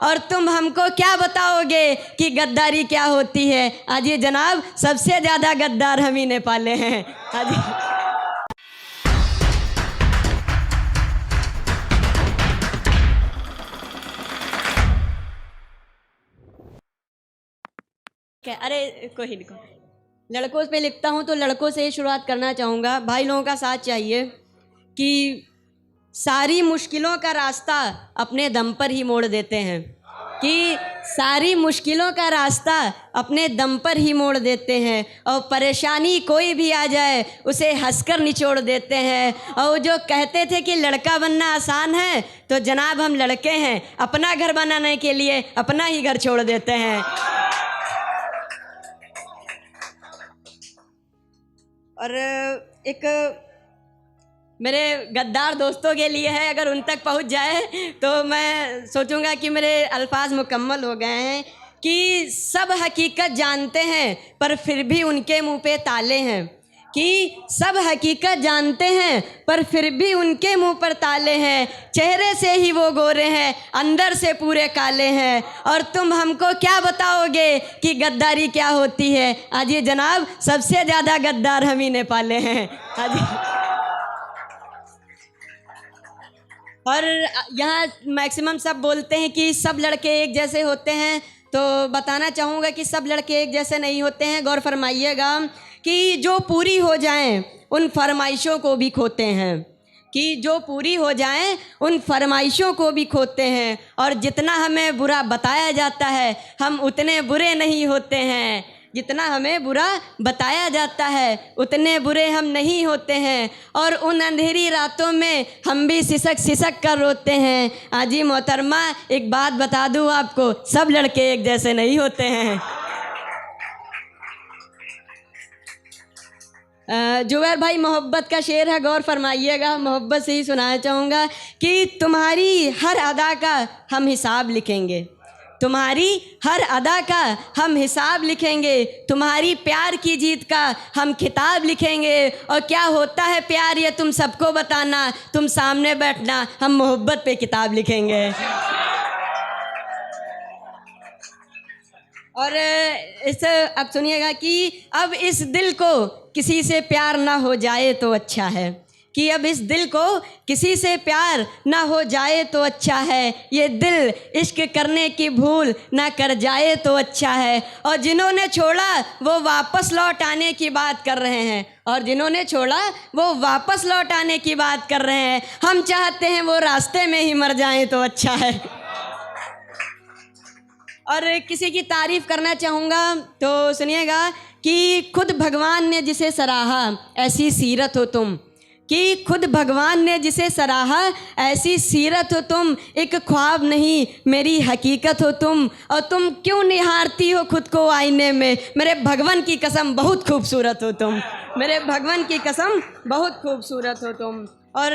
और तुम हमको क्या बताओगे कि गद्दारी क्या होती है। आज ये जनाब सबसे ज़्यादा गद्दार हम ही ने पाले हैं। आज अरे कोई नहीं, लड़कों पे लिखता हूँ तो लड़कों से ही शुरुआत करना चाहूँगा। भाई लोगों का साथ चाहिए कि सारी मुश्किलों का रास्ता अपने दम पर ही मोड़ देते हैं, कि सारी मुश्किलों का रास्ता अपने दम पर ही मोड़ देते हैं, और परेशानी कोई भी आ जाए उसे हंसकर निचोड़ देते हैं। और जो कहते थे कि लड़का बनना आसान है, तो जनाब हम लड़के हैं, अपना घर बनाने के लिए अपना ही घर छोड़ देते हैं। और एक मेरे गद्दार दोस्तों के लिए है, अगर उन तक पहुंच जाए तो मैं सोचूंगा कि मेरे अल्फाज मुकम्मल हो गए हैं। कि सब हकीकत जानते हैं पर फिर भी उनके मुंह पे ताले हैं, कि सब हकीकत जानते हैं पर फिर भी उनके मुंह पर ताले हैं। चेहरे से ही वो गोरे हैं, अंदर से पूरे काले हैं। और तुम हमको क्या बताओगे कि गद्दारी क्या होती है। आज ये जनाब सबसे ज़्यादा गद्दार हम ही ने पाले हैं। आज और यहाँ मैक्सिमम सब बोलते हैं कि सब लड़के एक जैसे होते हैं, तो बताना चाहूँगा कि सब लड़के एक जैसे नहीं होते हैं। गौर फरमाइएगा कि जो पूरी हो जाएं उन फरमाइशों को भी खोते हैं, कि जो पूरी हो जाएं उन फरमाइशों को भी खोते हैं। और जितना हमें बुरा बताया जाता है हम उतने बुरे नहीं होते हैं, जितना हमें बुरा बताया जाता है उतने बुरे हम नहीं होते हैं। और उन अंधेरी रातों में हम भी सिसक सिसक कर रोते हैं। आजी मोहतरमा एक बात बता दूँ आपको, सब लड़के एक जैसे नहीं होते हैं। जुबैर भाई मोहब्बत का शेर है, गौर फरमाइएगा, मोहब्बत से ही सुनाना चाहूँगा कि तुम्हारी हर अदा का हम हिसाब लिखेंगे, तुम्हारी हर अदा का हम हिसाब लिखेंगे, तुम्हारी प्यार की जीत का हम खिताब लिखेंगे। और क्या होता है प्यार ये तुम सबको बताना, तुम सामने बैठना, हम मोहब्बत पे किताब लिखेंगे। और इस अब सुनिएगा कि अब इस दिल को किसी से प्यार ना हो जाए तो अच्छा है, कि अब इस दिल को किसी से प्यार ना हो जाए तो अच्छा है। ये दिल इश्क करने की भूल ना कर जाए तो अच्छा है। और जिन्होंने छोड़ा वो वापस लौट आने की बात कर रहे हैं, और जिन्होंने छोड़ा वो वापस लौट आने की बात कर रहे हैं। हम चाहते हैं वो रास्ते में ही मर जाएं तो अच्छा है। और किसी की तारीफ़ करना चाहूँगा तो सुनिएगा कि खुद भगवान ने जिसे सराहा ऐसी सीरत हो तुम, कि खुद भगवान ने जिसे सराहा ऐसी सीरत हो तुम। एक ख्वाब नहीं मेरी हकीकत हो तुम, और तुम क्यों निहारती हो खुद को आईने में। मेरे भगवान की कसम बहुत खूबसूरत हो तुम, मेरे भगवान की कसम बहुत खूबसूरत हो तुम। और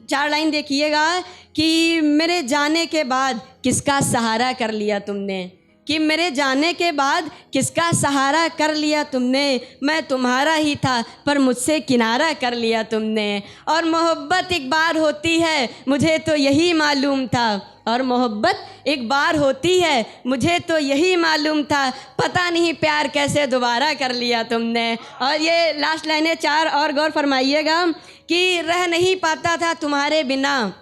4 लाइन देखिएगा कि मेरे जाने के बाद किसका सहारा कर लिया तुमने, कि मेरे जाने के बाद किसका सहारा कर लिया तुमने। मैं तुम्हारा ही था पर मुझसे किनारा कर लिया तुमने। और मोहब्बत एक बार होती है मुझे तो यही मालूम था, और मोहब्बत एक बार होती है मुझे तो यही मालूम था। पता नहीं प्यार कैसे दोबारा कर लिया तुमने। और ये लास्ट लाइनें 4 और गौर फरमाइएगा कि रह नहीं पाता था तुम्हारे बिना,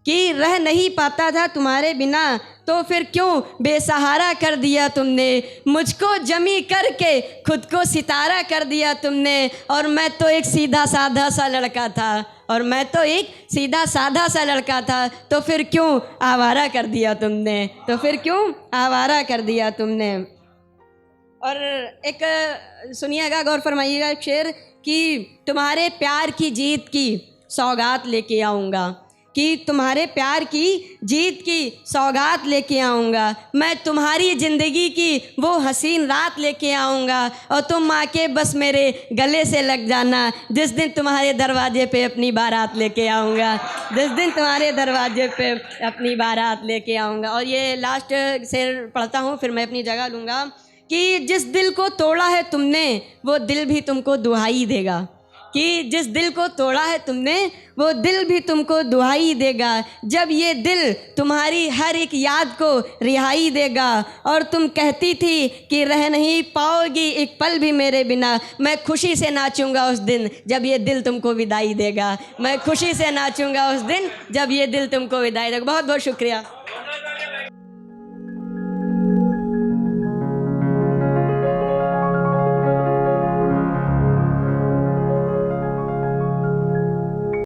कि रह नहीं पाता था तुम्हारे बिना, तो फिर क्यों बेसहारा कर दिया तुमने। मुझको जमी करके खुद को सितारा कर दिया तुमने। और मैं तो एक सीधा साधा सा लड़का था, और मैं तो एक सीधा साधा सा लड़का था, तो फिर क्यों आवारा कर दिया तुमने, तो फिर क्यों आवारा कर दिया तुमने। और एक सुनिएगा, गौर फरमाइएगा एक शेर कि तुम्हारे प्यार की जीत की सौगात लेके आऊँगा, कि तुम्हारे प्यार की जीत की सौगात लेके आऊँगा। मैं तुम्हारी ज़िंदगी की वो हसीन रात लेके आऊँगा, और तुम आके बस मेरे गले से लग जाना जिस दिन तुम्हारे दरवाजे पे अपनी बारात लेके आऊँगा, जिस दिन तुम्हारे दरवाजे पे अपनी बारात लेके आऊँगा। और ये लास्ट शेर पढ़ता हूँ फिर मैं अपनी जगह लूँगा कि जिस दिल को तोड़ा है तुमने वो दिल भी तुमको दुहाई देगा, कि जिस दिल को तोड़ा है तुमने वो दिल भी तुमको दुहाई देगा। जब ये दिल तुम्हारी हर एक याद को रिहाई देगा और तुम कहती थी कि रह नहीं पाओगी एक पल भी मेरे बिना, मैं खुशी से नाचूंगा उस दिन जब ये दिल तुमको विदाई देगा। मैं खुशी से नाचूंगा उस दिन जब ये दिल तुमको विदाई देगा। बहुत बहुत शुक्रिया।